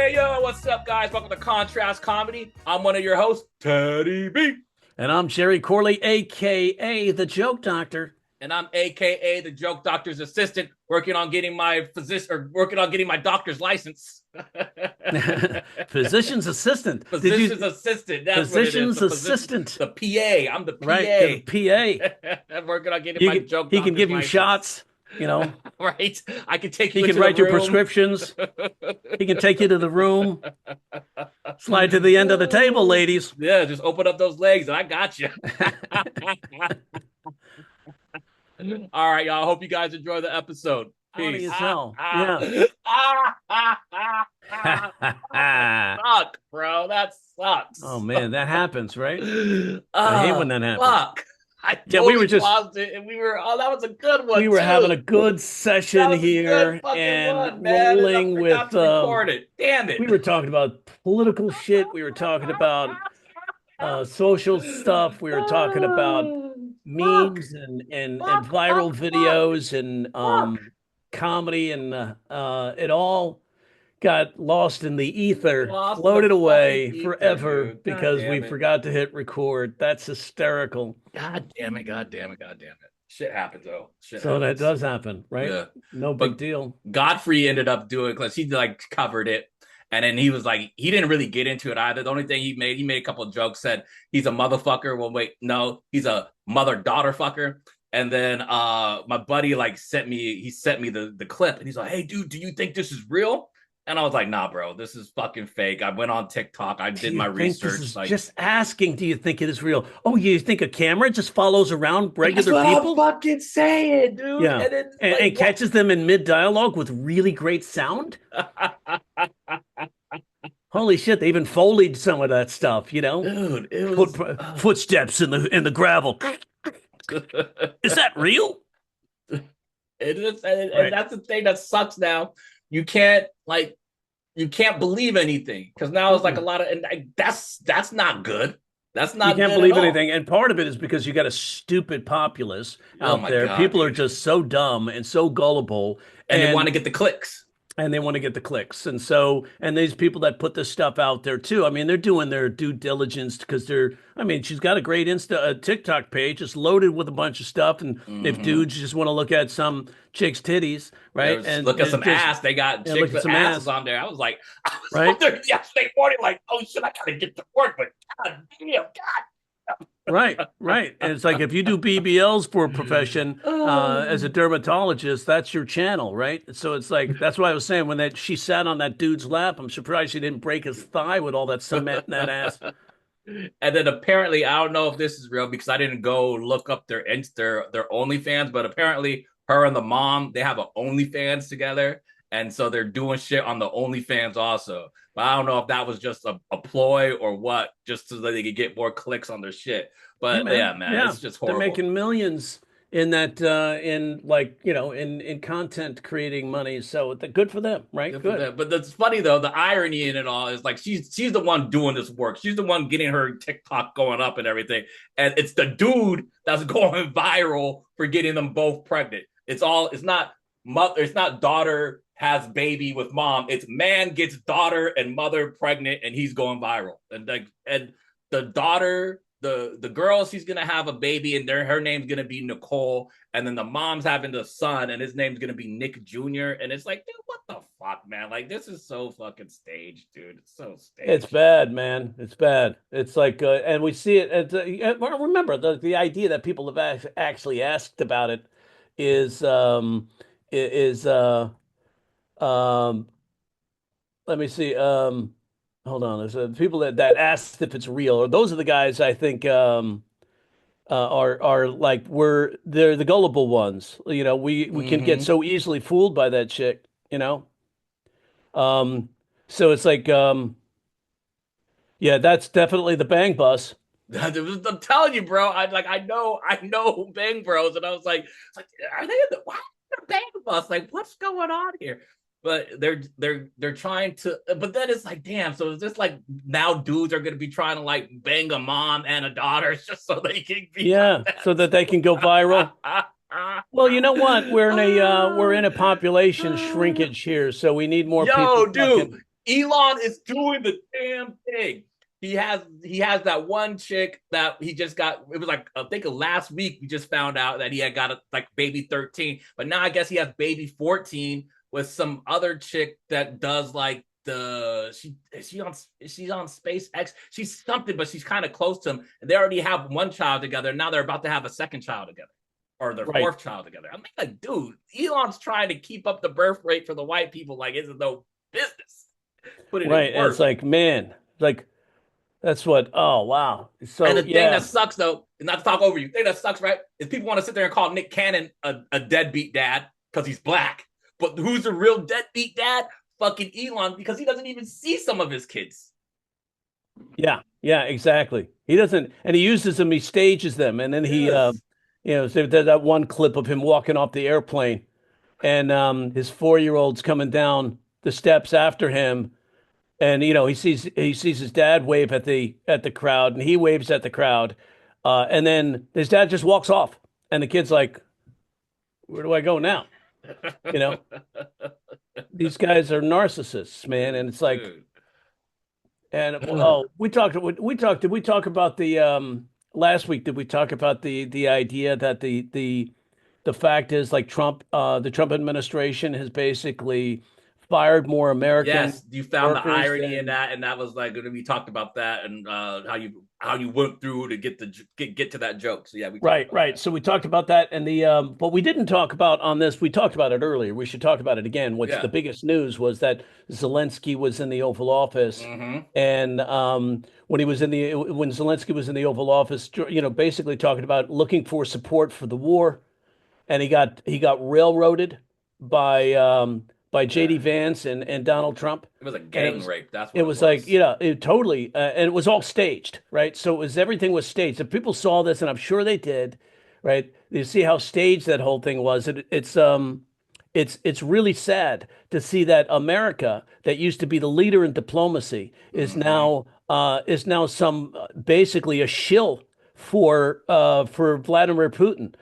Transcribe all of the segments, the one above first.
Hey, yo, what's up, guys? Welcome to Contrast Comedy. I'm one of your hosts, Teddy B. And I'm Jerry Corley, aka the Joke Doctor. And I'm AKA the Joke Doctor's assistant, working on getting my doctor's license. Physician's assistant. Physician's assistant. That's what it is. Physician's assistant. The PA. I'm the Right, the PA. PA. I'm working on getting my joke He can doctor's give you license. shots, Right. I can take He you can into write the your room. prescriptions. He can take you to the room. Slide to the end of the table, ladies. Yeah, just open up those legs and I got you. All right, y'all. Hope you guys enjoy the episode. Funny Peace. as hell. Yeah. Suck, bro. That sucks. Oh man, that happens, right? I I hate when that happens. Fuck. I Yeah, we were totally just paused it, and that was a good one. we were too. having a good That session was a here good fucking and one, man. And I rolling forgot with to record it. Damn it. we were talking about political shit. We were talking about social stuff. We were talking about memes and viral videos and comedy, and it all got lost in the ether, Lost in the floated away fucking ether, forever dude. God because we damn it. forgot to hit record. That's hysterical. God damn it. God damn it. God damn it. Shit happens, though. Shit So that happens. does happen, right? Yeah. No But big deal. Godfrey ended up doing because he like covered it. And then he was like, he didn't really get into it either. The only thing he made a couple of jokes, said he's a motherfucker. Well, wait, no, he's a mother-daughter fucker. And then my buddy like sent me the clip and he's like, hey, dude, do you think this is real? And I was like, nah, bro, this is fucking fake. I went on TikTok. I did my research. This is Like, just asking, do you think it is real? Oh, you think a camera just follows around that's regular what people? I'm fucking saying, dude. Yeah. And then And catches them in mid-dialogue with really great sound? Holy shit, they even Foleyed some of that stuff, dude, it was Footsteps in the gravel. Is that real? it is, Right. and that's the thing that sucks now. You can't believe anything because now it's like a lot of, and that's not good. That's not You can't good believe at all. anything. And part of it is because you got a stupid populace Oh out my there. God, People are dude. just so dumb and so gullible. And they want to get the clicks. And they want to get the clicks. And so, and these people that put this stuff out there too, I mean, they're doing their due diligence because she's got a great TikTok page. It's loaded with a bunch of stuff. And if dudes just want to look at some chick's titties, right? And look at some just, ass. They got chicks look at with some asses ass. on there. I was Right. on there yesterday morning, like, oh shit, I gotta get to work, but God damn, God. Right. And it's like if you do BBLs for a profession as a dermatologist, that's your channel, right? So it's like that's why I was saying when she sat on that dude's lap, I'm surprised she didn't break his thigh with all that cement in that ass. And then apparently, I don't know if this is real because I didn't go look up their OnlyFans, but apparently her and the mom, they have an OnlyFans together. And so they're doing shit on the OnlyFans also. But I don't know if that was just a ploy or what, just so that they could get more clicks on their shit. But Hey, man, it's just horrible. They're making millions in that in content creating money. So good for them, right? Good. But that's funny though. The irony in it all is like she's the one doing this work. She's the one getting her TikTok going up and everything, and it's the dude that's going viral for getting them both pregnant. It's not mother. It's not daughter has baby with mom. It's man gets daughter and mother pregnant, and he's going viral. And the daughter. The girl, she's gonna have a baby, and her name's gonna be Nicole, and then the mom's having the son, and his name's gonna be Nick Jr. And it's like, dude, what the fuck, man? Like, this is so fucking staged, dude. It's so staged. It's bad, man. It's bad. It's like, and we see it. Remember the idea that people have actually asked about it is is let me see. Hold on. There's people that asked if it's real, or those are the guys I think are like they're the gullible ones. We can get so easily fooled by that shit. Um, so it's like yeah, that's definitely the bang bus. I'm telling you, bro. I know Bang Bros, and I was like, are they in the why Bang Bus? Like, what's going on here? But they're trying to, but then it's like, damn. So it's just like now dudes are gonna be trying to like bang a mom and a daughter just so they can be so that they can go viral. Well, you know what? We're in a population shrinkage here, so we need more people. Dude. Elon is doing the damn thing. He has that one chick that he just got. It was like I think last week we just found out that he had got like baby 13, but now I guess he has baby 14 with some other chick that does like she's on SpaceX. She's something, but she's kind of close to him. And they already have one child together. Now they're about to have a second child together, or their Right. fourth child together. I'm like, dude, Elon's trying to keep up the birth rate for the white people like it's no business. Putting Right. in And it's work. like, man, like that's what, oh, wow. And So, the thing yeah. that sucks, though, not to talk over you, the thing that sucks, right, is people want to sit there and call Nick Cannon a deadbeat dad because he's black. But who's the real deadbeat dad? Fucking Elon, because he doesn't even see some of his kids. Yeah. Yeah, exactly. He doesn't, and he uses them, he stages them. And then Yes. so there's that one clip of him walking off the airplane and his 4-year-old's coming down the steps after him. And he sees his dad wave at the crowd, and he waves at the crowd, and then his dad just walks off, and the kid's like, "Where do I go now?" You know, these guys are narcissists, man, and it's like, Dude. and oh, did we talk about the last week? Did we talk about the idea that the fact is like the Trump administration has basically fired more American Yes, you found the workers irony in than that, and that was like we talked about that and how you went through to get to that joke. So yeah, we talked Right, about right. that. So we talked about that, and what we didn't talk about on this, we talked about it earlier. We should talk about it again. What's the Yeah. biggest news was that Zelensky was in the Oval Office, Mm-hmm. and when Zelensky was in the Oval Office, basically talking about looking for support for the war, and he got railroaded by Yeah. JD Vance and Donald Trump, It was a and it gang was rape. That's it what it was like, was. it totally, and it was all staged, right? So everything was staged. If people saw this, and I'm sure they did, right? You see how staged that whole thing was. It's really sad to see that America, that used to be the leader in diplomacy, Mm-hmm. is now some basically a shill for Vladimir Putin.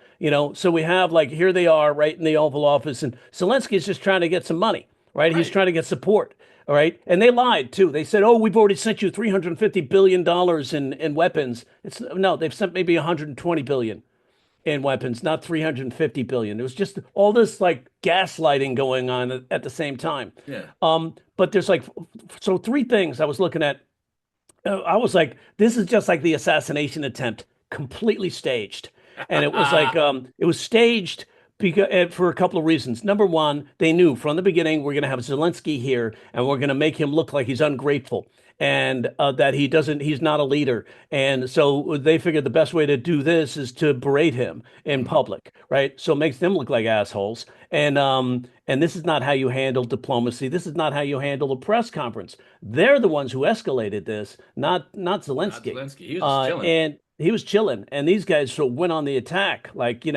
So we have, like, here they are right in the Oval Office, and Zelensky is just trying to get some money, right? He's Right. trying to get support. All right. And they lied too. They said, "Oh, we've already sent you $350 billion in weapons." It's no, they've sent maybe 120 billion in weapons, not 350 billion. It was just all this like gaslighting going on at the same time. Yeah. But there's like, so three things I was looking at. I was like, this is just like the assassination attempt, completely staged. And it was staged because for a couple of reasons. Number one, they knew from the beginning we're going to have Zelensky here, and we're going to make him look like he's ungrateful and that he's not a leader. And so they figured the best way to do this is to berate him in Mm-hmm. public, right? So it makes them look like assholes. And this is not how you handle diplomacy. This is not how you handle a press conference. They're the ones who escalated this, not Not Zelensky. Zelensky. He was just chilling. And he was chilling, and these guys sort of went on the attack. Like, it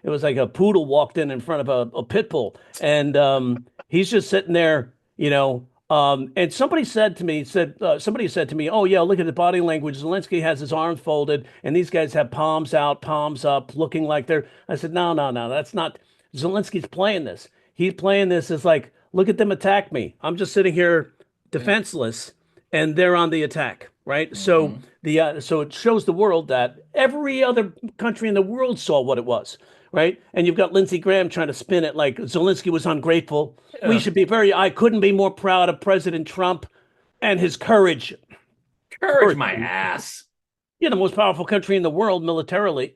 was like a poodle walked in front of a pit bull, and he's just sitting there, and somebody said to me, "Oh yeah, look at the body language. Zelensky has his arms folded, and these guys have palms out, palms up, looking like they're." I said, "No, no, no, that's not. Zelensky's playing this. He's playing this as like, look at them attack me. I'm just sitting here Yeah. defenseless, and they're on the attack, right? So Mm-hmm. so it shows the world that every other country in the world saw what it was, right? And you've got Lindsey Graham trying to spin it like Zelensky was ungrateful. We Yeah. should be I couldn't be more proud of President Trump and his courage. Courage Courage. my ass. You're the most powerful country in the world militarily,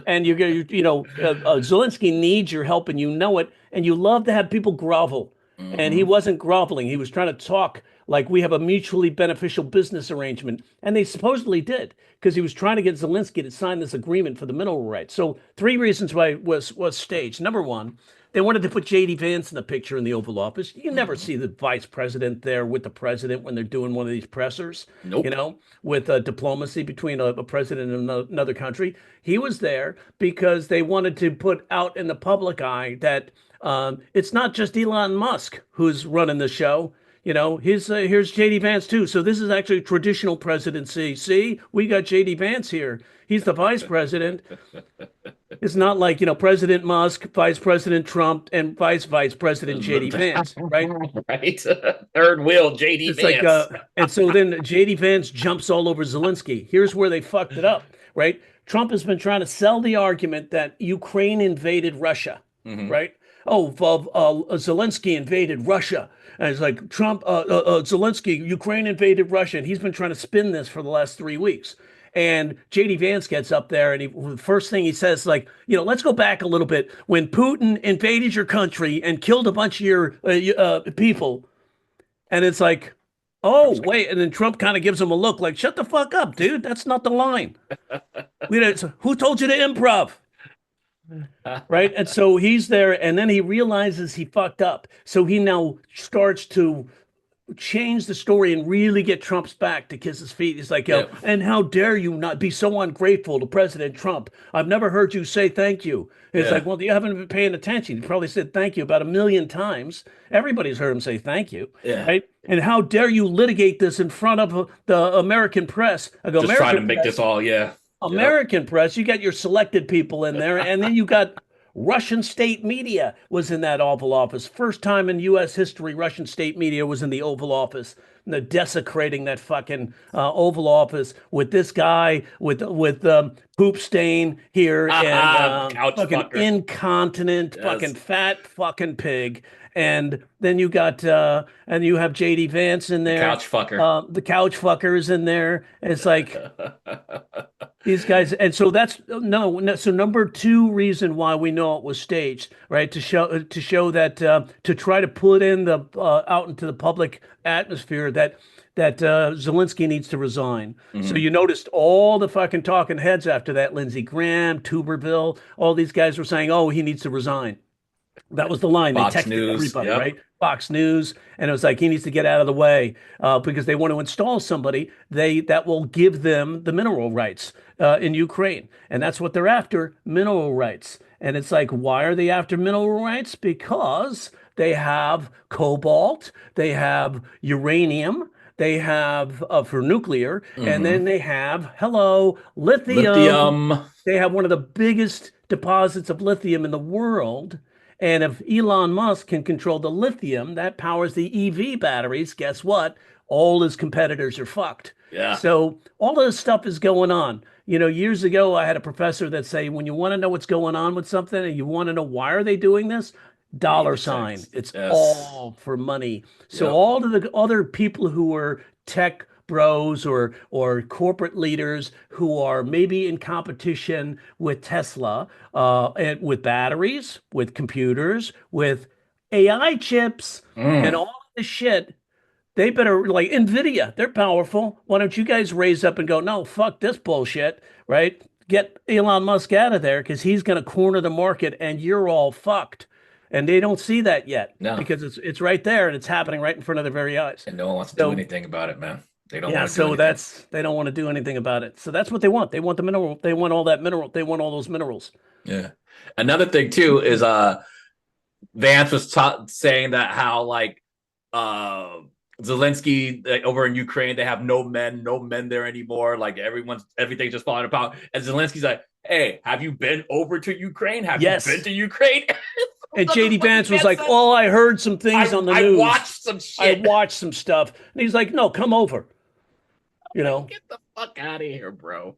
and Zelensky needs your help, and you know it, and you love to have people grovel. And he Mm-hmm. wasn't groveling. He was trying to talk like we have a mutually beneficial business arrangement. And they supposedly did, because he was trying to get Zelensky to sign this agreement for the mineral rights. So three reasons why it was staged. Number one, they wanted to put JD Vance in the picture in the Oval Office. You never Mm-hmm. see the vice president there with the president when they're doing one of these pressers, Nope. with diplomacy between a president and another country. He was there because they wanted to put out in the public eye that it's not just Elon Musk who's running the show. Here's JD Vance too. So this is actually a traditional presidency. See, we got JD Vance here. He's the vice president. It's not like, President Musk, Vice President Trump, and Vice President JD Vance, right? Right. Third wheel, JD It's like, Vance. and so then JD Vance jumps all over Zelensky. Here's where they fucked it up, right? Trump has been trying to sell the argument that Ukraine invaded Russia, Hmm. right? Oh, Zelensky invaded Russia. And it's like Zelensky, Ukraine invaded Russia. And he's been trying to spin this for the last 3 weeks. And JD Vance gets up there and the first thing he says, like, let's go back a little bit. When Putin invaded your country and killed a bunch of your people, and it's like, oh, wait. And then Trump kind of gives him a look like, shut the fuck up, dude. That's not the line. Who told you to improv? Right. And so he's there, and then he realizes he fucked up. So he now starts to change the story and really get Trump's back to kiss his feet. He's like, Yeah. and how dare you not be so ungrateful to President Trump? I've never heard you say thank you. It's like, Yeah. well, you haven't been paying attention. You probably said thank you about 1 million times. Everybody's heard him say thank you, Yeah. right? And how dare you litigate this in front of the American press? I go, Just trying to American make this press, all, yeah. Yep. American press, you got your selected people in there, and then you got Russian state media was in that Oval Office. First time in U.S. history, Russian state media was in the Oval Office. And they're desecrating that fucking Oval Office with this guy with poop stain here and Couch fucking fucker. incontinent, fucking Yes. fat fucking pig. And then and you have JD Vance in The there. couch fucker. The couch fucker is in there. It's like these guys, and so that's no, no. So number two reason why we know it was staged, right? To show that to try to put in the out into the public atmosphere that Zelensky needs to resign. So Hmm. you noticed all the fucking talking heads after that, Lindsey Graham, Tuberville, all these guys were saying, "Oh, he needs to resign." That was the line. They Fox texted News. everybody, Yep. right? Fox News, and it was like he needs to get out of the way because they want to install somebody that will give them the mineral rights in Ukraine, and that's what they're after: mineral rights. And it's like, why are they after mineral rights? Because they have cobalt, they have uranium, they have for nuclear, and then Hmm. they have lithium. Lithium. They have one of the biggest deposits of lithium in the world. And if Elon Musk can control the lithium that powers the EV batteries, guess what? All his competitors are fucked. Yeah. So all of this stuff is going on. Years ago, I had a professor that say, when you want to know what's going on with something and you want to know why are they doing this, Read dollar the sign. text. It's Yes. all for money. So Yep. all of the other people who are tech bros or corporate leaders who are maybe in competition with Tesla and with batteries, with computers, with AI chips, and Mm. all of this shit, they better like Nvidia. They're powerful. Why don't you guys raise up and go, no, fuck this bullshit, right? Get Elon Musk out of there because he's going to corner the market and you're all fucked. And they don't see that yet No. because it's right there and it's happening right in front of their very eyes. And no one wants to do So anything about it, man. They don't yeah, want to do so anything. they don't want to do anything about it. So that's what they want. They want the mineral. They want all that mineral. They want all those minerals. Yeah. Another thing too is Vance was saying that how like uh Zelensky like, over in Ukraine they have no men there anymore. Like everything's just falling apart. And Zelensky's like, "Hey, have you been over to Ukraine? Have you been Yes. to Ukraine?" And What the JD fuck Vance was Vance like, said? "Oh, I heard some things on the I news. watched some I shit. watched some stuff." And he's like, "No, come over." You Like, know, get the fuck out of here, bro.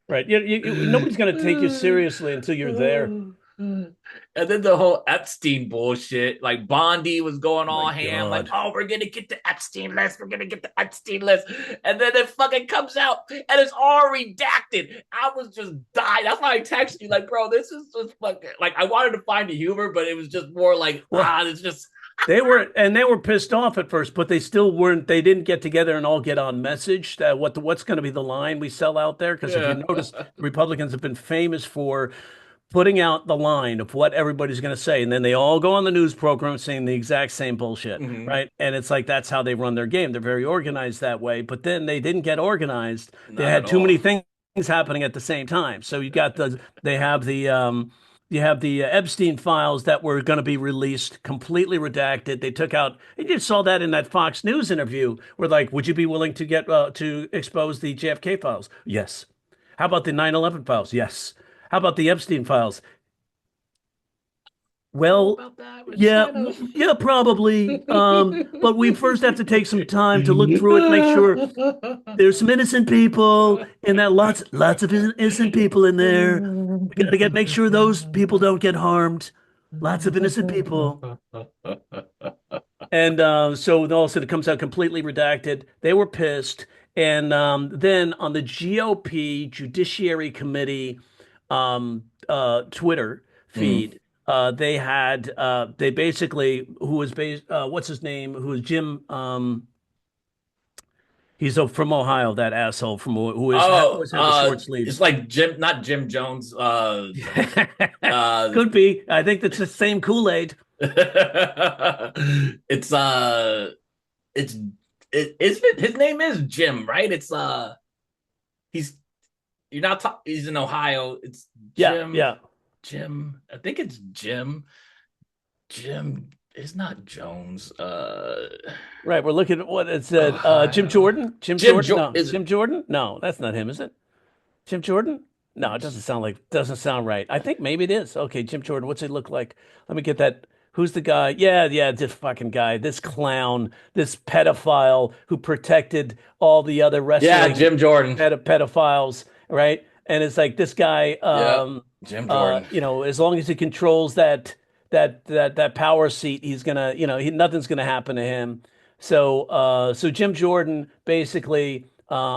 right? Nobody's going to take you seriously until you're there. And then the whole Epstein bullshit, like Bondi was going Oh my all ham, like, God. oh, we're gonna get the Epstein list, we're gonna get the Epstein list, and then it fucking comes out and it's all redacted. I was just dying. That's why I texted you, like, bro, this is just fucking like I wanted to find the humor, but it was just more like, Well, it's just they were pissed off at first, but they still weren't. They didn't get together and all get on message. What's going to be the line we sell out there? Because if you yeah. notice, the Republicans have been famous for putting out the line of what everybody's going to say, and then they all go on the news program saying the exact same bullshit, Mm-hmm. right? And it's like that's how they run their game. They're very organized that way, but then they didn't get organized. They Not at had too all. many things happening at the same time. So they have the you have the Epstein files that were going to be released, completely redacted. They took out. You just saw that in that Fox News interview, where like, would you be willing to get to expose the JFK files? Yes. How about the 9/11 files? Yes. How about the Epstein files? Know Well, about that? It's yeah, kind of. yeah, probably. But we first have to take some time to look through it, make sure there's some innocent people and that lots of innocent people in there. We got to make sure those people don't get harmed. Lots of innocent people. And so all of a sudden it comes out completely redacted. They were pissed. And then on the GOP Judiciary Committee Twitter Mm. feed, they basically who was based what's his name? Who was Jim he's from Ohio, that asshole from who is Oh, always had the short it's sleeves. like Jim, not Jim Jones. Uh, Could be. I think that's the same Kool-Aid. it's it's it's his name is Jim, right? He's you're not he's in Ohio. It's Yeah, Jim. yeah. Jim. I think it's Jim. Jim is not Jones. Right. We're looking at what it said. Jim Ohio. Jordan? Jim Jim Jordan? jo- No. is Jim Jordan? No, that's not him, is it? Jim Jordan? No, it doesn't sound right. I think maybe it is. Okay, Jim Jordan. What's he look like? Let me get that. Who's the guy? Yeah, yeah, this fucking guy, this clown, this pedophile who protected all the other yeah, wrestling Jim Jordan. pedophiles, right? And it's like this guy, Yep, Jim Jordan. as long as he controls that power seat, he's gonna, nothing's gonna happen to him. So Jim Jordan basically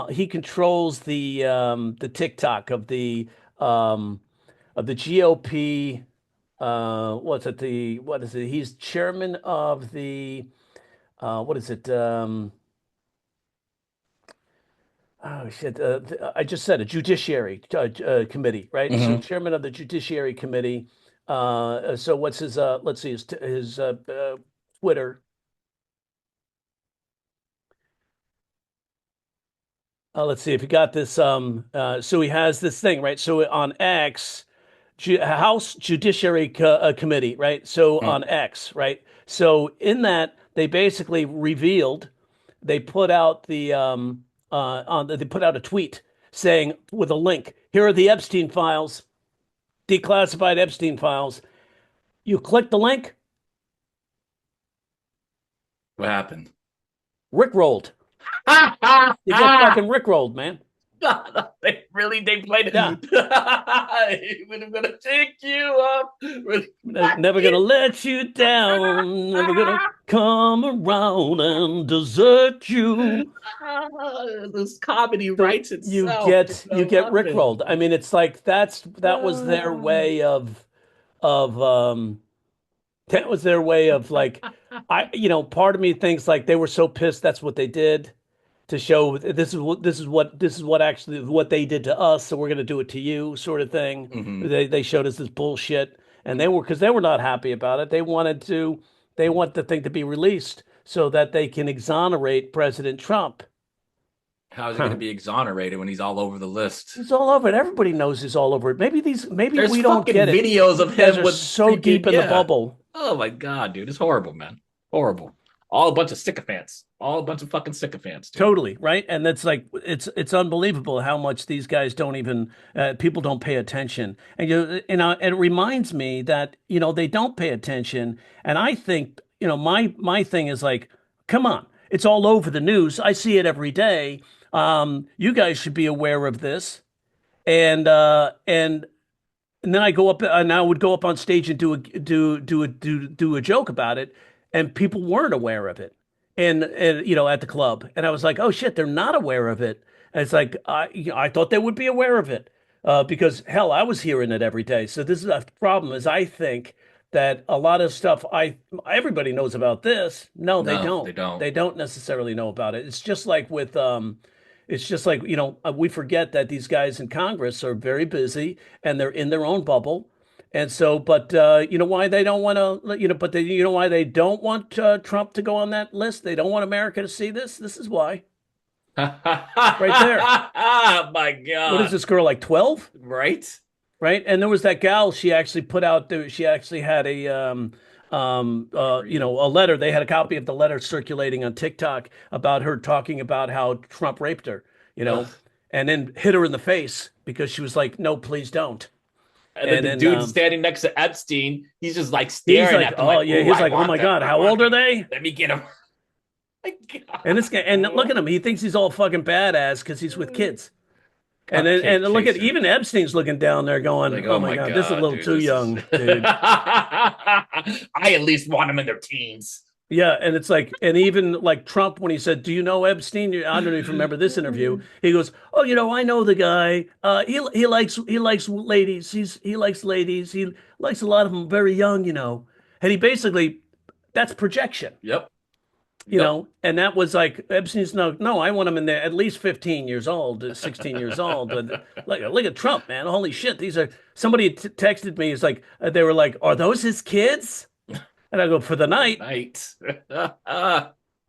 he controls the TikTok of the GOP. What is it? He's chairman of the what is it? Oh shit! I just said a judiciary committee, right? So Hmm. chairman of the judiciary committee. So what's his? Let's see his Twitter. Let's see if you got this. So he has this thing, right? So on X, House Judiciary Committee, right? So on X, right? So in that, they basically revealed, they put out they put out a tweet saying with a link, here are the Epstein files, declassified Epstein files. You click the link, What happened? rickrolled. You get fucking rickrolled, man. They played it. Yeah. We're gonna take you up. Never gonna let you down. Never gonna come around and desert you. This comedy So writes you itself. get I you get love it. rickrolled. I mean, it's like that was their way of that was their way of like part of me thinks like they were so pissed that's what they did to show this is what actually what they did to us, so we're going to do it to you, sort of thing. Hmm. They showed us this bullshit, and they were not happy about it. They want the thing to be released so that they can exonerate President Trump. How is he going to be exonerated when he's all over the list? He's all over it. Everybody knows he's all over it. Maybe There's we don't fucking get it. videos of These guys him are with so deep freaking in the yeah. bubble. Oh my god, dude, it's horrible, man. Horrible. All a bunch of sycophants. All a bunch of fucking sycophants, dude. Totally, right? And that's like it's unbelievable how much these guys don't even people don't pay attention. And it reminds me that they don't pay attention. And I think my thing is like, come on, it's all over the news. I see it every day. You guys should be aware of this. And then I go up and I would go up on stage and do a joke about it, and people weren't aware of it, and at the club, and I was like, oh shit, they're not aware of it. And it's like I thought they would be aware of it, because hell, I was hearing it every day. So this is a problem. Is I think that a lot of stuff everybody knows about this. No, they No, don't. they don't. They don't necessarily know about it. It's just like, we forget that these guys in Congress are very busy and they're in their own bubble. And so, but you know why they don't want to, you know why they don't want Trump to go on that list? They don't want America to see this. This is why. Right there. My What is god. this girl, like 12? Right? Right? And there was that gal, she actually put out there, she actually had a letter. They had a copy of the letter circulating on TikTok about her talking about how Trump raped her, Ugh. and then hit her in the face because she was like, no, please don't. And then the then dude standing next to Epstein, he's just like he's staring like, at them, oh like, yeah, "Ooh, he's I like, oh want my them. God, I how want old are them. they? Let me get him." And this guy, and look at him, he thinks he's all fucking badass because he's with kids. Cupcake And look at chaser. even Epstein's looking down there going, Like, oh oh my my God, this is a God, little dude, too this is. young, dude. I at least want them in their teens. Yeah, and it's like, and even like Trump when he said, "Do you know Epstein?" I don't even remember this interview. He goes, "Oh, I know the guy. He likes ladies. He likes ladies. He likes a lot of them very young. And he basically that's projection, Yep. Yep. And that was like Epstein's no, I want him in there at least 15 years old, 16 years old. But look at Trump, man. Holy shit, these are somebody texted me. It's like they were like, "Are those his kids?" And I go, "For the night." Night.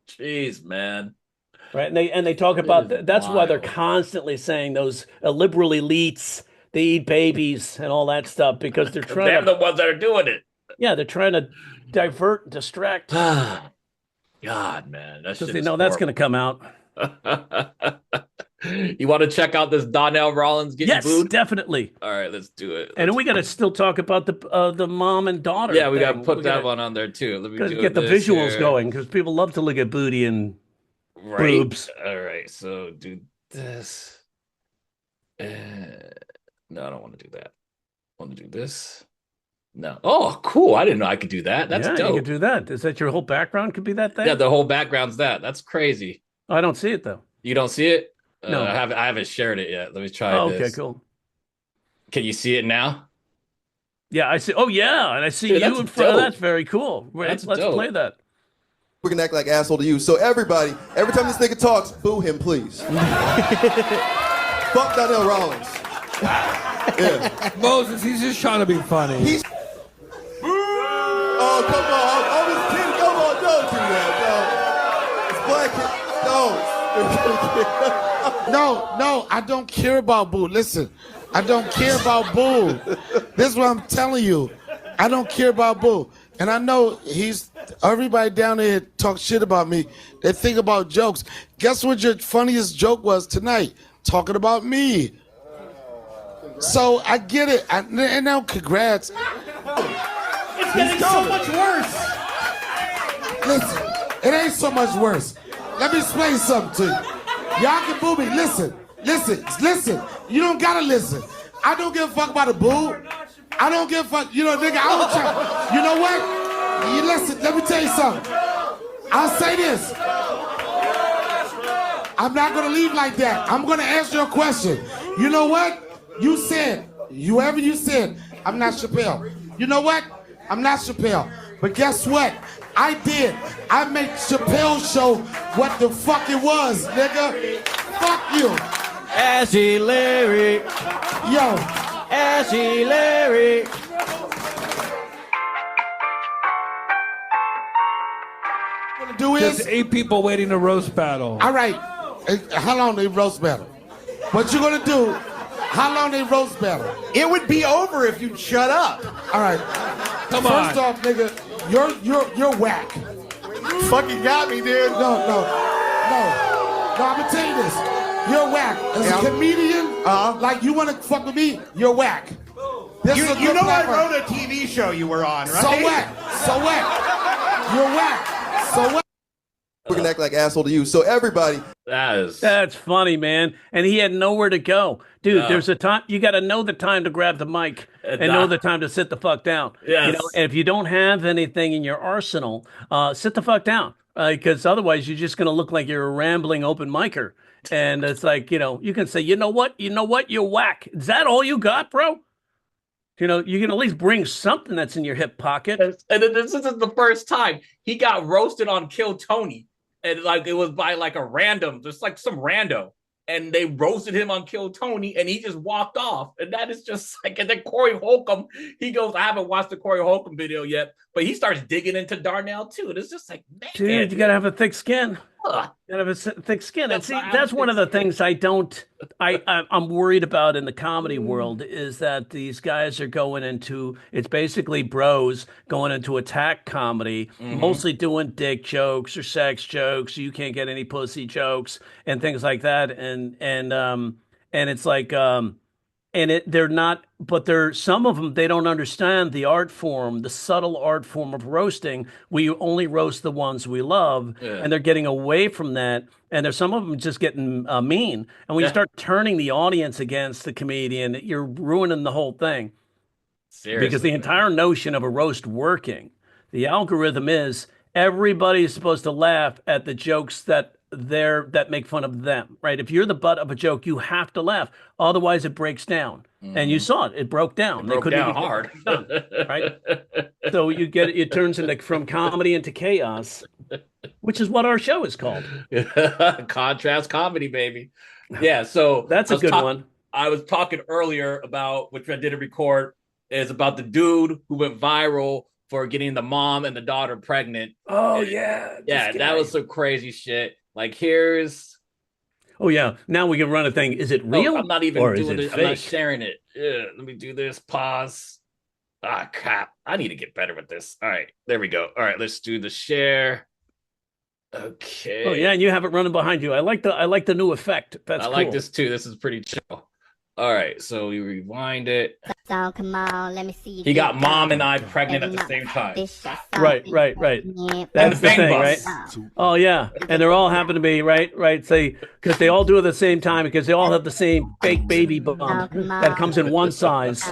Jeez, man. Right. And they talk It about is that's why they're wild. constantly saying those liberal elites, they eat babies and all that stuff because they're Because trying they're to, the ones that are doing it. yeah, they're trying to divert and distract God, man, that because shit they is know that's going to horrible. come out. You want to check out this Donnell Rollins getting Yes, booed? definitely. All right, let's do it. And then we got to still talk about the mom and daughter Yeah, we got to thing. put We that got one on there too. Let me to do get the this visuals here. going because people love to look at booty and Right. boobs. All right. So do this. Uh, no, I don't want to do that. I want to do this. No. Oh, cool. I didn't know I could do that. That's Yeah, you could dope. do that. Is that your whole background? Could be that Yeah, thing? the whole background's that. That's crazy. Oh, I don't see it though. You don't see it? No. I haven't shared it yet. Let me try Oh, okay, this. cool. Can you see it now? Yeah, I see. Oh, yeah, and I see Dude, you that's in front. That's dope. very cool. Wait, That's let's play dope. that. We're gonna act like asshole to you. So everybody, every time this nigga talks, boo him, please. Fuck Donnell Rollins. Yeah. Moses, he's just trying to be funny. He's. Oh, come on. I was kidding. Come on, don't do that, no. It's black. No, I don't care about Boo. Listen, I don't care about Boo. This is what I'm telling you. I don't care about Boo. And I know everybody down there talks shit about me. They think about jokes. Guess what your funniest joke was tonight? Talking about me. So I get it. And now congrats. It's getting so much worse. Listen, it ain't so much worse. Let me explain something to you. Y'all can boo me. Listen. You don't gotta listen. I don't give a fuck about a boo. I don't give a fuck. Nigga, I don't try. You know what? You listen, let me tell you something. I'll say this. I'm not gonna leave like that. I'm gonna answer your question. You know what? You said, whoever you said, I'm not Chappelle. You know what? I'm not Chappelle. But guess what? I did. I made Chappelle's show what the fuck it was, nigga. Fuck you. Ashy Larry, Yo. Ashy Larry. What I'm gonna do There's is, 8 people waiting to roast battle. all right, how long they roast battle? What you gonna do, how long they roast battle? It would be over if you'd shut up. All right. Come First on. off, nigga, you're whack. Fucking got me, dude. No, I'm gonna tell you this. You're whack. As a comedian, like you wanna fuck with me, you're whack. This You, is a you good know I platform. wrote a TV show you were on, right? So what? You're whack. So what? We're gonna act like asshole to you. So everybody, That's funny, man. And he had nowhere to go. Dude, No. there's a time you got to know the time to grab the mic and know the time to sit the fuck down. Yes. And if you don't have anything in your arsenal, sit the fuck down. Because otherwise you're just going to look like you're a rambling open micer. And it's like, you can say, you know what, you're whack. Is that all you got, bro? You can at least bring something that's in your hip pocket. And then this isn't the first time he got roasted on Kill Tony, and like it was by like a random, just like some rando, and they roasted him on Kill Tony, and he just walked off. And that is just like, and then Corey Holcomb, he goes, I haven't watched the Corey Holcomb video yet, but he starts digging into Darnell too. And it's just like, man, Dude, you got to have a thick skin. ugh. You gotta have a thick skin. And That's see, why I have that's a one thick of the skin. things I'm worried about in the comedy world is that these guys are going into, it's basically bros going into attack comedy, mostly doing dick jokes or sex jokes. You can't get any pussy jokes and things like that. And it's like, they're not some of them, they don't understand the art form, the subtle art form of roasting. We only roast the ones we love, and they're getting away from that. And there's some of them just getting mean. And when you start turning the audience against the comedian, you're ruining the whole thing. Seriously, because the entire notion of a roast working, the algorithm is everybody's supposed to laugh at the jokes that make fun of them, right? If you're the butt of a joke, you have to laugh. Otherwise, it breaks down. And you saw it; it broke down. They couldn't down hard, done, right? So it turns into from comedy into chaos, which is what our show is called. Contrast comedy, baby. Yeah, so that's a good one. I was talking earlier about, which I didn't record, is about the dude who went viral for getting the mom and the daughter pregnant. Oh yeah, that was some crazy shit. Like here's. Oh yeah, now we can run a thing. Is it real? I'm not even doing it. Fake? I'm not sharing it. Let me do this. Pause. Ah, crap. I need to get better with this. All right, there we go. All right, let's do the share. Okay. Oh yeah, and you have it running behind you. I like the new effect. That's cool. Like this too. This is pretty chill. All right, so we rewind it. So come on, let me see. He got mom and I pregnant at the same time. Right. That's the thing, right? Oh yeah, and they're all happen to be right. Say because they all do it at the same time because they all have the same fake baby bump that comes in one size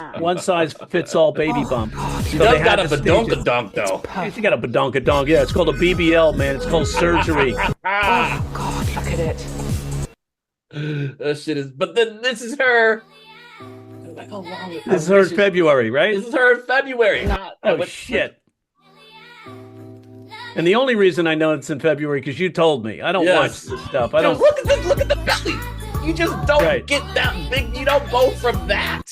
fits all baby bump. She does got a badonkadonk though. She got a badonkadonk. Yeah, it's called a BBL, man. It's called surgery. Oh God, look at it. That shit is. But then this is her. This is her in February, right? This is her in February. Oh shit! And the only reason I know it's in February because you told me. I don't watch this stuff. I don't. Look at this. Look at the belly. You just don't get that big. You don't go from that.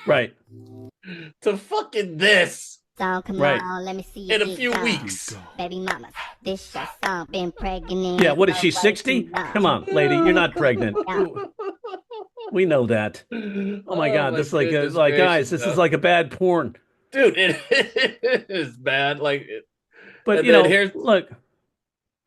Right. To fucking this. So come on, let me see. In a few weeks. Baby mama, this your song, been pregnant. Yeah, what is she, 60? Come on, lady, you're not pregnant. We know that. Oh my God, this is like guys, this is like a bad porn. Dude, it is bad. Like, but you know, look.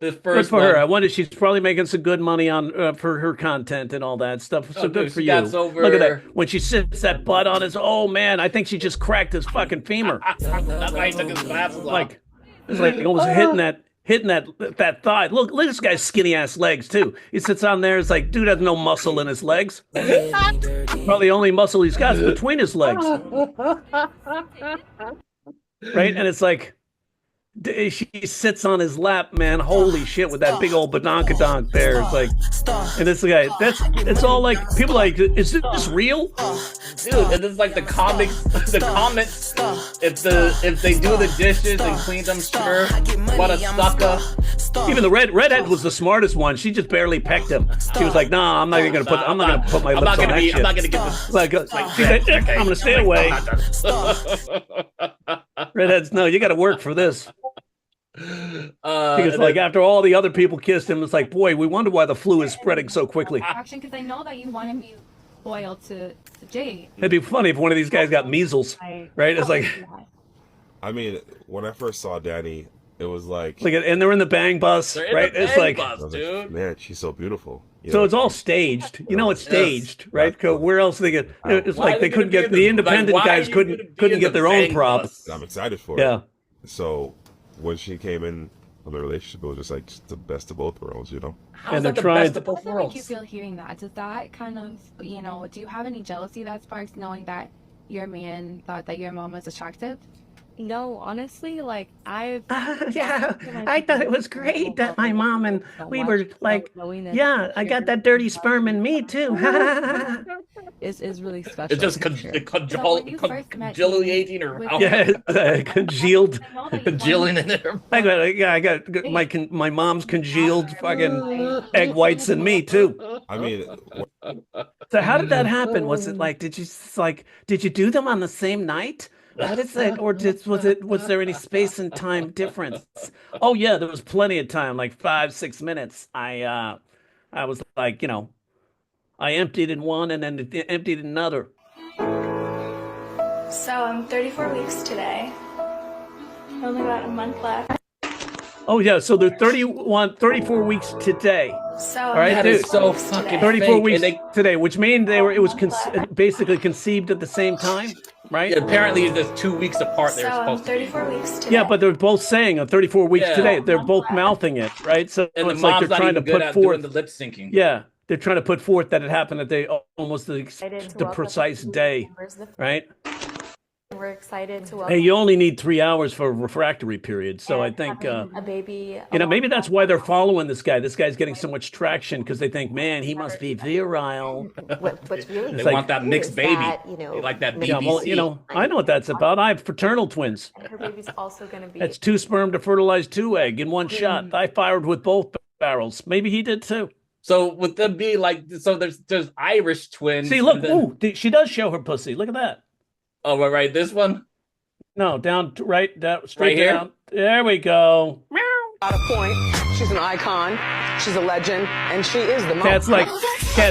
Good for her. I wonder she's probably making some good money on for her content and all that stuff. So good for you. Look at that. When she sits that butt on his, oh man, I think she just cracked his fucking femur. That's why he took his glasses off. It's like almost hitting that thigh. Look at this guy's skinny ass legs too. He sits on there. It's like dude has no muscle in his legs. Probably the only muscle he's got is between his legs. Right, and it's like. She sits on his lap, man. Holy shit, with that big old badonkadonk there. It's like, and this guy, it's all like, people like, is this real? Dude, and it's like the comments, if they do the dishes and clean them, sure, what a sucker. Even the redhead was the smartest one. She just barely pecked him. She was like, nah, I'm not gonna put my lips on that shit. I'm not gonna get this. She's like, I'm gonna stay away. Redheads, no, you gotta work for this. Because like after all the other people kissed him, it's like, boy, we wonder why the flu is spreading so quickly. Action, because I know that you want to be loyal to Jade. It'd be funny if one of these guys got measles, right? It's like, I mean, when I first saw Danny, it was like, and they're in the bang bus, right? It's like, dude. Man, she's so beautiful. So it's all staged. You know, it's staged, right? Where else they get? It's like they couldn't get the independent guys couldn't get their own prop. I'm excited for it. Yeah. So when she came in the relationship, it was just like the best of both worlds, you know. And they're trying. How does it make you feel hearing that? Does that kind of, you know, do you have any jealousy that sparks knowing that your man thought that your mom was attractive? No, honestly, like I thought it was great that my mom and we were like, yeah, I got that dirty sperm in me too. is really special. It's just congealating or congealed, congealing in there. I got my mom's congealed fucking egg whites in me too. I mean, so how did that happen? Was it like did you do them on the same night? What is it? Or was there any space and time difference? Oh yeah, there was plenty of time, like 5-6 minutes. I was like, you know, I emptied in one and then emptied in another. So I'm 34 weeks today. Only got a month left. Oh yeah, so they're 34 weeks today. So All right, That dude. is so fucking 34 fake. weeks And today, which means it was basically conceived at the same time, right? apparently, there's 2 weeks apart. They're So supposed to be. 34 weeks today. Yeah, but they're both saying on 34 weeks Yeah. today. They're both mouthing it, right? So And the it's like mom's they're not trying to even good put at doing forth. the lip syncing. Yeah, they're trying to put forth that it happened at almost the precise day, right? We're excited to Hey, you only need 3 hours for a refractory period. So I think, a baby. maybe that's why they're following this guy. This guy's getting so much traction because they think, man, he must be virile. What's really They like- want that mixed is baby. that, They like that BBC. Yeah, well, I know what that's about. I have fraternal twins. And her baby's also going to be. That's 2 sperm to fertilize 2 egg in one shot. I fired with both barrels. Maybe he did too. So would them be like? So there's Irish twins. See, look, and then- ooh, she does show her pussy. Look at that. Oh, right, this one. No, down, right, down, straight Right here? down. There we go. Got a point. She's an icon. She's a legend, and she is the Cat's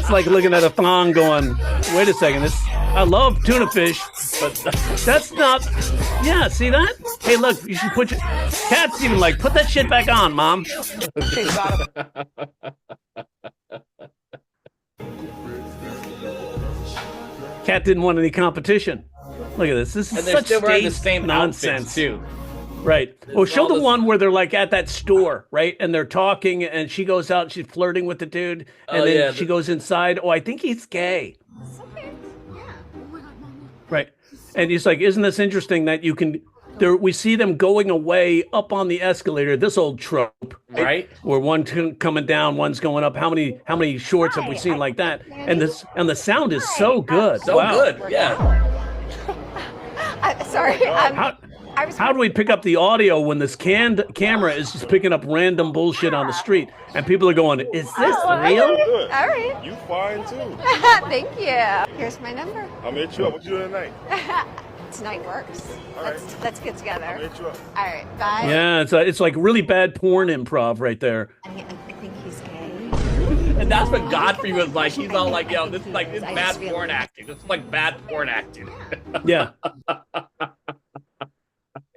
like looking at a thong, going, "Wait a second, I love tuna fish, but that's not." Yeah, see that? Hey, look, you should put your. Cat's even like, put that shit back on, mom. She's got a Cat didn't want any competition. Look at this. This is And they're such still wearing the state same nonsense outfits too. Right. Well, show all the this- one where they're like at that store, right? And they're talking, and she goes out and she's flirting with the dude, and Oh, then yeah, she goes inside. Oh, I think he's gay. Right. And he's like, "Isn't this interesting that you can?" There, we see them going away up on the escalator. This old trope, Right. Where one's coming down, one's going up. How many shorts have we seen like that? And the sound is so good. So Wow. good. Yeah. Sorry. How do we pick up the audio when this camera is just picking up random bullshit on the street and people are going, "Is this real?" Good. All right. You fine too. Thank you. Here's my number. I'll meet you up. What you doing tonight? Tonight works. All right. Let's get together. I'll meet you up. All right. Bye. Yeah, it's like really bad porn improv right there. I think he's gay. And that's what Godfrey was like. He's all like, "Yo, this is like it's bad porn acting. This is like bad porn acting." Yeah.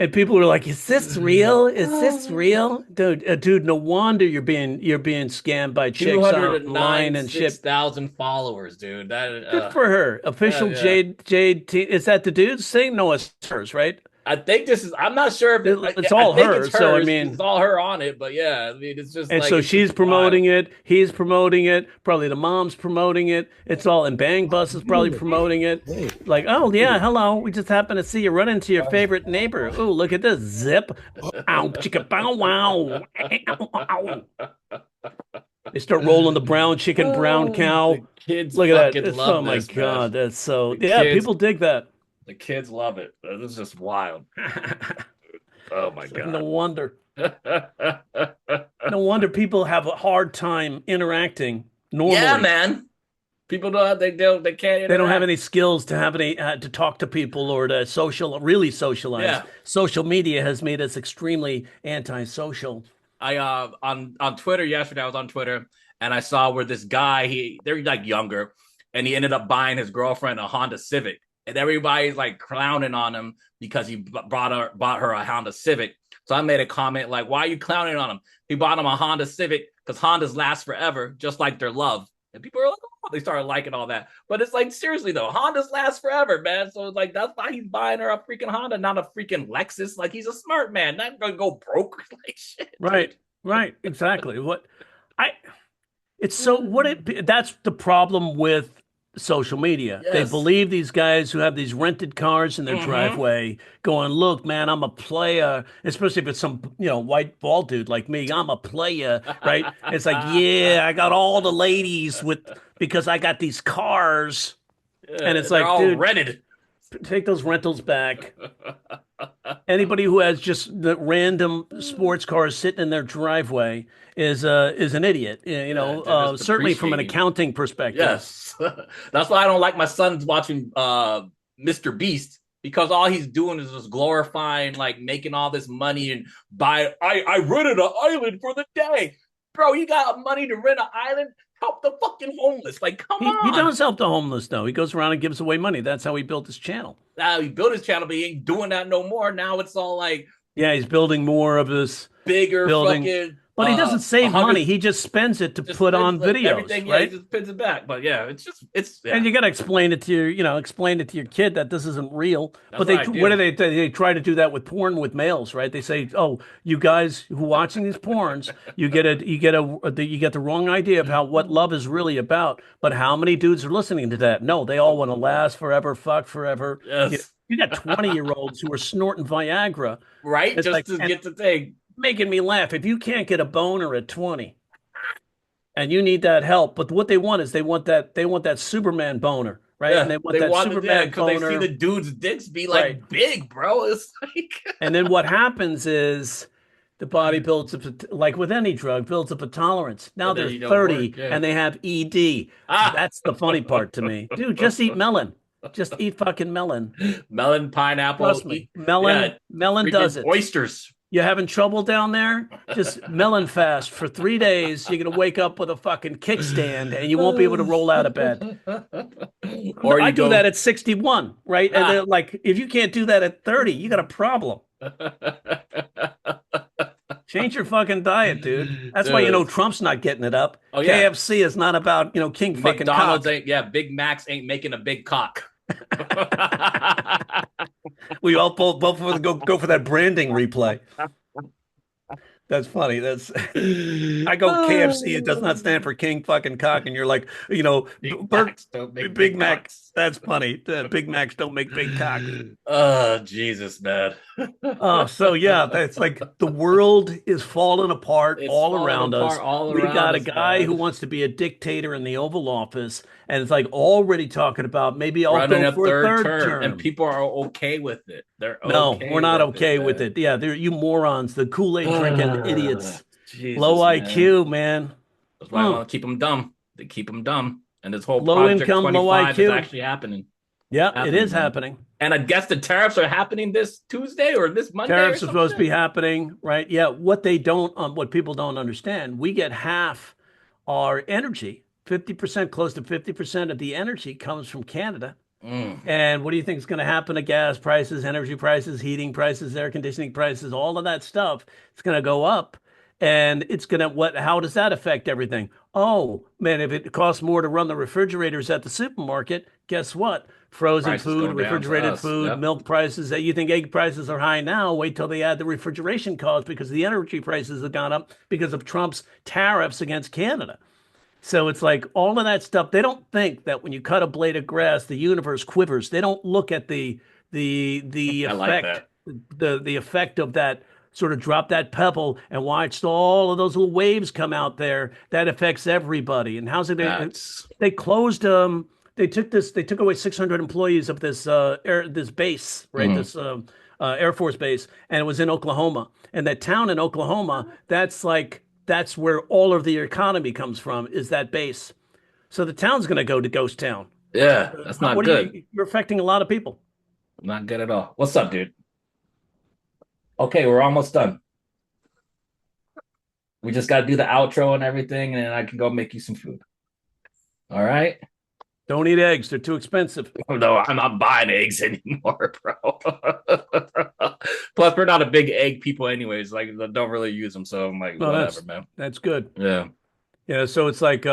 And people are like, "Is this real? Is this real, dude? No wonder you're being scammed by chicks online and shit." 6,000 followers, dude. That Good for her. Official yeah. Jade. Is that the dude's thing? No, it's hers, right? I think this is. I'm not sure if It's I all think her, it's so, I hers. mean- it's all her on it. But yeah, I mean, it's just. And like, so it's she's just promoting wild. it. He's promoting it. Probably the mom's promoting it. It's all, and Bang Bus is probably promoting it. Like, "Oh yeah, hello. We just happened to see you run into your favorite neighbor. Oh, look at this zip. Ow, chicka bow wow. Ow. They start rolling the brown chicken, brown cow. Kids Look at that. fucking It's- love oh my this, man. god, that's so. The Yeah, kids- people dig that. The kids love it. This is just wild. Oh my No god. wonder. No wonder people have a hard time interacting normally. Yeah, man. People don't. They can't. They don't have interact. any skills to have any to talk to people or to really socialize. Yeah. Social media has made us extremely antisocial. I on Twitter yesterday. I was on Twitter and I saw where this guy they're like younger, and he ended up buying his girlfriend a Honda Civic, and everybody's like clowning on him because he bought her a Honda Civic. So I made a comment like, "Why are you clowning on him? He bought him a Honda Civic because Hondas last forever, just like their love." And people are like, "Oh," they started liking all that. But it's like, seriously though, Hondas last forever, man. So it's like that's why he's buying her a freaking Honda, not a freaking Lexus. Like he's a smart man, not gonna go broke like shit. Right, exactly. That's the problem with social media. They Yes. believe these guys who have these rented cars in their driveway going, "Look, man, I'm a player," especially if it's some, white bald dude like me. "I'm a player," right? It's like, "Yeah, I got all the ladies because I got these cars." And it's They're like, all dude, rented. take those rentals back. Anybody who has just the random sports cars sitting in their driveway is an idiot. Just Certainly from an appreciating. accounting perspective. Yes. That's why I don't like my sons watching Mr. Beast, because all he's doing is just glorifying, like making all this money and I rented an island for the day. Bro, you got money to rent an island? Help the fucking homeless. Like, come He on. does help the homeless, though. He goes around and gives away money. That's how he built his channel. Now he built his channel, but he ain't doing that no more. Now it's all like Yeah, he's building more of this bigger building, fucking But he doesn't save 100 money. He just spends it to put on videos, everything. Yeah, right? he just pins it back. But yeah, it's. Yeah. And you got to explain it to explain it to your kid that this isn't real. That's But what I do. they try to do that with porn with males, right? They say, "Oh, you guys who watching these porns, you get the wrong idea of what love is really about." But how many dudes are listening to that? No, they all want to last forever, fuck forever. Yes. You got 20-year-olds who are snorting Viagra, Right, it's just to get the thing. making me laugh. If you can't get a boner at 20 and you need that help, but what they want is they want that Superman boner, right? Yeah, And they want that Superman because they see boner. the dude's dicks be like Right. big, bro. It's like And then what happens is the body builds up, like with any drug, builds up a tolerance. Now And then they're you don't 30 work, yeah. and they have ED. That's the funny part to me. Dude, just eat melon. Just eat fucking melon. melon, pineapple, Trust me. Melon freaking does it. Oysters. You having trouble down there? Just melon fast for 3 days. You're gonna wake up with a fucking kickstand and you won't be able to roll out of bed. Or I you do go, that at 61, right? And they're like, if you can't do that at 30, you got a problem. Change your fucking diet, dude. That's why Dude. Trump's not getting it up. Oh, yeah. KFC is not about king fucking McDonald's cock. ain't Big Macs ain't making a big cock. We all both go for that branding replay. That's funny. That's I go KFC. It does not stand for King fucking cock, and you're like, Macs don't make Big big Mac. cocks. That's funny. Big Macs don't make big cock. Oh, Jesus, man. So yeah, that's like the world is falling apart It's all falling around apart us. all We around got a us, guy man. who wants to be a dictator in the Oval Office, and it's like already talking about maybe I'll Running go a for a third term. and people are okay with it. They're No, okay we're not with okay it, with man. it. Yeah, they're you morons, the Kool-Aid drinking idiots. Jesus, Low man. IQ, man. That's why I want to keep them dumb. They keep them dumb, and this whole Low Project income, low 25 is IQ. actually happening. Yeah, it is man. happening. And I guess the tariffs are happening this Tuesday or this Monday. Tariffs or are supposed to something? be happening, right? Yeah. What people don't understand, we get half our energy, 50%, close to 50% of the energy comes from Canada. And what do you think is going to happen to gas prices, energy prices, heating prices, air conditioning prices, all of that stuff? It's going to go up. And it's going to, how does that affect everything? Oh, man, if it costs more to run the refrigerators at the supermarket, guess what? Frozen Prices food, go down to refrigerated us. food, Yep. milk prices. You think egg prices are high now? Wait till they add the refrigeration cost because the energy prices have gone up because of Trump's tariffs against Canada. So it's like all of that stuff. They don't think that when you cut a blade of grass, the universe quivers. They don't look at the I effect, like that. the effect of that. Sort of drop that pebble and watch all of those little waves come out there. That affects everybody. And how's it? They closed. They took away 600 employees of this this base, right? This Air Force base, and it was in Oklahoma. And that town in Oklahoma, that's where all of the economy comes from, is that base. So the town's going to go to ghost town. Yeah, that's not good. You're affecting a lot of people. Not good at all. What's up, dude? Okay, we're almost done. We just got to do the outro and everything, and then I can go make you some food. All right? Don't eat eggs. They're too expensive. No, I'm not buying eggs anymore, bro. Plus, we're not a big egg people anyways. Like, don't really use them, so I'm like, whatever, man. That's good. Yeah. Yeah, so it's like we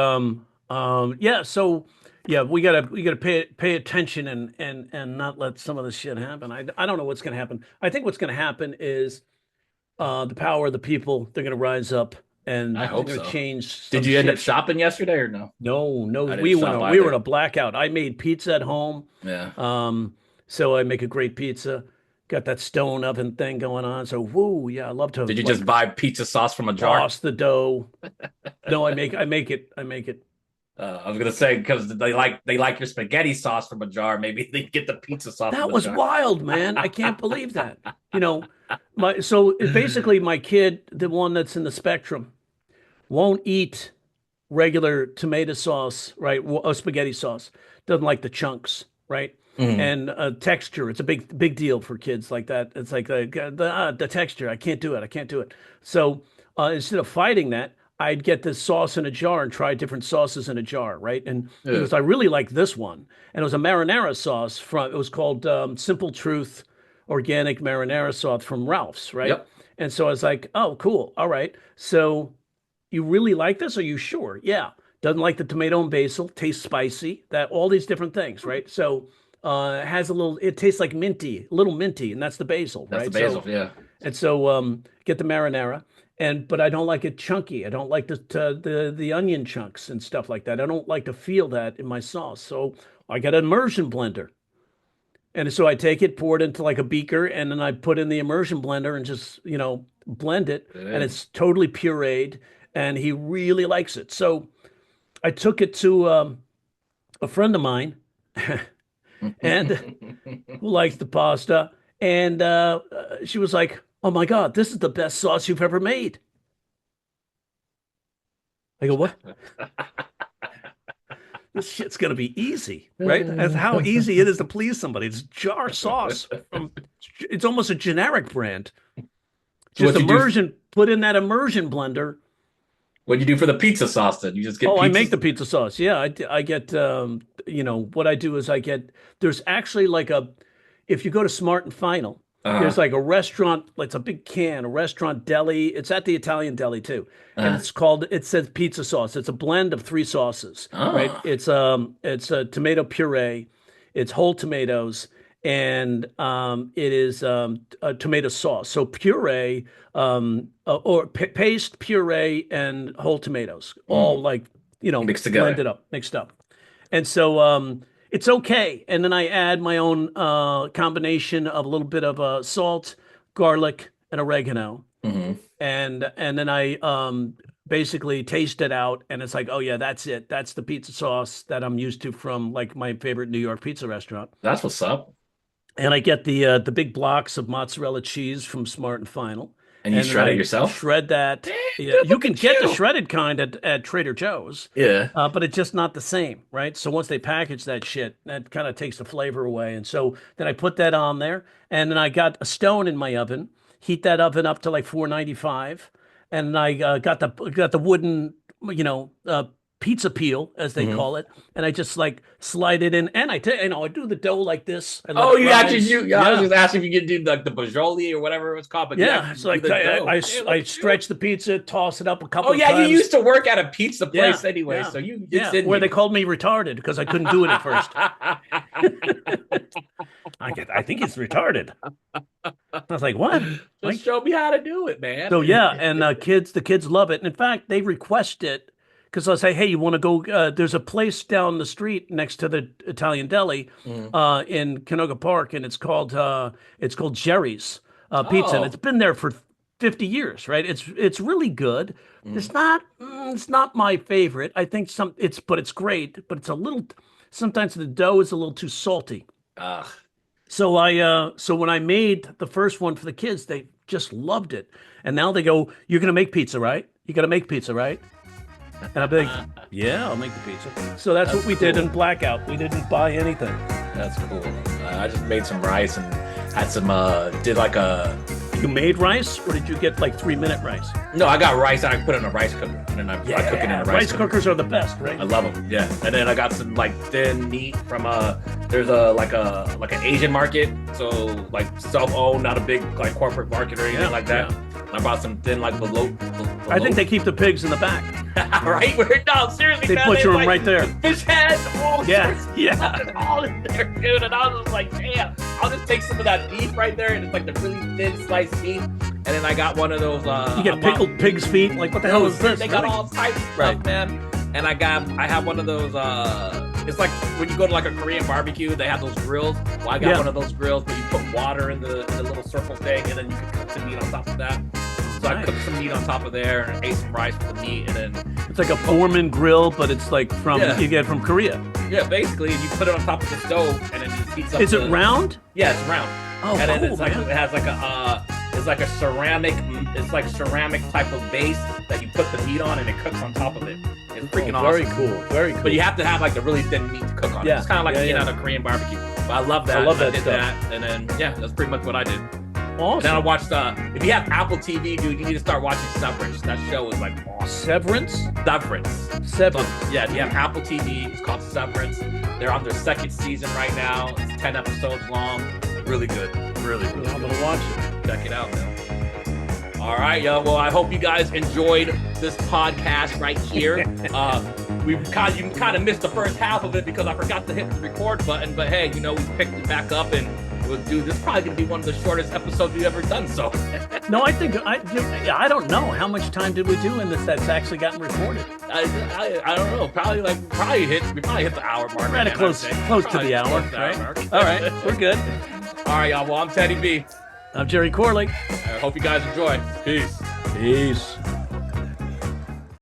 gotta pay attention and not let some of this shit happen. I don't know what's gonna happen. I think what's gonna happen is the power of the people, they're gonna rise up and I hope they're gonna so. change. Did you end up shopping yesterday or no? No, I didn't we shop were either. in a blackout. I made pizza at home. Yeah. So I make a great pizza. Got that stone oven thing going on. So woo, yeah, I love to. Did you just buy pizza sauce from a jar? toss the dough? No, I make it. I was gonna say because they like your spaghetti sauce from a jar. Maybe they get the pizza sauce. That from a was jar. wild, man. I can't believe that. Basically my kid, the one that's in the spectrum, won't eat regular tomato sauce, right? Spaghetti sauce. Doesn't like the chunks, right? And texture. It's a big deal for kids like that. It's like the texture. I can't do it. So instead of fighting that, I'd get this sauce in a jar and try different sauces in a jar, right? And he goes, I really like this one. And it was a marinara sauce it was called Simple Truth Organic Marinara Sauce from Ralph's, right? Yep. And so I was like, oh, cool. All right. So you really like this? Are you sure? Yeah. Doesn't like the tomato and basil, tastes spicy, that all these different things, right? So it has a little, it tastes like minty, a little minty, and that's the basil, That's right? the basil, yeah. And so get the marinara, but I don't like it chunky. I don't like the onion chunks and stuff like that. I don't like to feel that in my sauce. So I got an immersion blender. And so I take it, pour it into like a beaker, and then I put in the immersion blender and just, blend it. And it's totally pureed, and he really likes it. So I took it to a friend of mine and who likes the pasta. And she was like, oh my God, this is the best sauce you've ever made. I go, what? This shit's going to be easy, right? That's how easy it is to please somebody. It's jar sauce. It's almost a generic brand. Just immersion, put in that immersion blender. What do you do for the pizza sauce then? You just get I make the pizza sauce. Yeah, I get, what I do is there's actually if you go to Smart and Final, there's like a restaurant, it's a big can, a restaurant deli. It's at the Italian deli too. And it says pizza sauce. It's a blend of 3 sauces, right? It's a tomato puree, it's whole tomatoes, and it is a tomato sauce. So puree, or paste, puree, and whole tomatoes, all mixed together, mixed up. And so it's okay. And then I add my own combination of a little bit of salt, garlic, and oregano. Mm-hmm. And then I basically taste it out, and it's like, oh yeah, that's it. That's the pizza sauce that I'm used to from like my favorite New York pizza restaurant. That's what's up. And I get the big blocks of mozzarella cheese from Smart and Final. And you shred it yourself? Shred that. Yeah, you can get the shredded kind at Trader Joe's. Yeah. But it's just not the same, right? So once they package that shit, that kind of takes the flavor away. And so then I put that on there, and then I got a stone in my oven, heat that oven up to like 495, and I got the wooden, pizza peel, as they call it, and I just like slide it in, and I do the dough like this. I was just asking if you could do like the bajoli or whatever it was called. But it's like I stretch the pizza, toss it up a couple. Oh yeah, you used to work at a pizza place anyway, so they called me retarded because I couldn't do it at first. I think he's retarded. I was like, what? Just show me how to do it, man. So yeah, and the kids love it. And in fact, they request it. Because I'll say, hey, you want to go? There's a place down the street next to the Italian deli in Canoga Park, and it's called Jerry's Pizza, and it's been there for 50 years, right? It's really good. It's not my favorite. I think but it's great, but it's a little. Sometimes the dough is a little too salty. So when I made the first one for the kids, they just loved it, and now they go, "You're gonna make pizza, right? You gotta make pizza, right?" And I'll be like, yeah, I'll make the pizza. So that's what we did in Blackout. We didn't buy anything. That's cool. I just made some rice and had some, did like a... You made rice, or did you get like 3-minute rice? No, I got rice and I put it in a rice cooker. And then I cook it in a rice cooker. Cookers are the best, right? I love them, yeah. And then I got some like thin meat from there's an Asian market. So like self-owned, not a big like corporate market or anything like that. Yeah. I bought some thin like below. I think they keep the pigs in the back. Right? No, seriously, they butcher them right there. Fish heads, all in there, dude. And I was just like, damn, I'll just take some of that beef right there, and it's like the really thin sliced beef. And then I got one of those. You get pickled pig's feet. Like what the hell is this? They got all types of stuff, man. And I have one of those. It's like when you go to like a Korean barbecue, they have those grills. Well, I got one of those grills, but you put water in the little circle thing, and then you can cook the meat on top of that. So I cooked some meat on top of there and ate some rice with the meat, and then it's like a Foreman grill, but it's like you get from Korea. Yeah, basically, and you put it on top of the stove, and then it just heats up. Is it round? Yeah, it's round. Oh, and then cool, it's like it has like a ceramic. It's like ceramic type of base that you put the meat on, and it cooks on top of it. It's freaking awesome. Very cool, very cool. But you have to have like the really thin meat to cook on. It's kind of like eating at a Korean barbecue. But I love that. I did that, and then that's pretty much what I did. Awesome. And then I watched, if you have Apple TV, dude, you need to start watching Severance. That show is like awesome. Severance? Severance. Yeah, if you have Apple TV, it's called Severance. They're on their 2nd season right now. It's 10 episodes long. Really good. Really, really I'm going to watch it. Check it out, man. All right, yo. Well, I hope you guys enjoyed this podcast right here. You kind of missed the first half of it because I forgot to hit the record button. But hey, we picked it back up and this is probably gonna be one of the shortest episodes we've ever done. So. No, I think I don't know how much time did we do in this that's actually gotten recorded. I don't know. We hit the hour mark. Right, close to the hour, right? All right, we're good. All right, y'all. Well, I'm Teddy B. I'm Jerry Corley. I hope you guys enjoy. Peace. Peace.